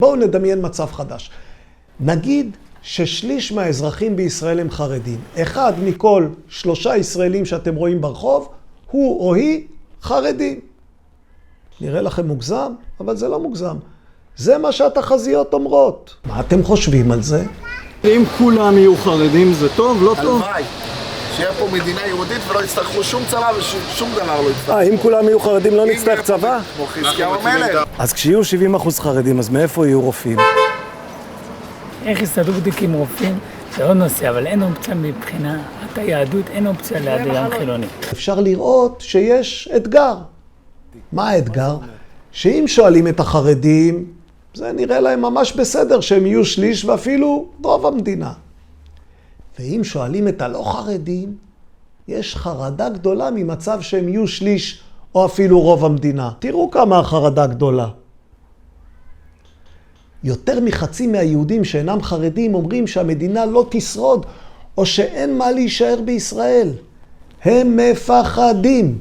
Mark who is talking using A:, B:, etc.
A: בואו נדמיין מצב חדש. נגיד ששליש מהאזרחים בישראל הם חרדים. אחד מכל 3 ישראלים שאתם רואים ברחוב, הוא או היא חרדים. נראה לכם מוגזם, אבל זה לא מוגזם. זה מה שהתחזיות אומרות. מה אתם חושבים על זה?
B: אם כולם יהיו חרדים זה טוב, לא טוב?
C: הלוואי. שיהיה פה מדינה יהודית ולא יצטרכו שום צבא ושום דבר לא יצטרכו.
B: אם כולם יהיו חרדים לא נצטרך צבא?
C: כמו חזקיהו המלך.
B: אז כשיהיו 70% חרדים, אז מאיפה יהיו רופאים?
D: איך יסתדרו בדיוק עם רופאים? זה עוד נושא, אבל אין אופציה מבחינת היהדות, אין אופציה לאדם חילוני.
A: אפשר לראות שיש אתגר. מה האתגר? שאם שואלים את החרדים, זה נראה להם ממש בסדר שהם יהיו שליש ואפילו רוב המדינה. ואם שואלים את הלא חרדים, יש חרדה גדולה ממצב שהם יהיו שליש או אפילו רוב המדינה. תראו כמה החרדה גדולה. יותר מחצי מהיהודים שאינם חרדים אומרים שהמדינה לא תשרוד או שאין מה להישאר בישראל. הם מפחדים.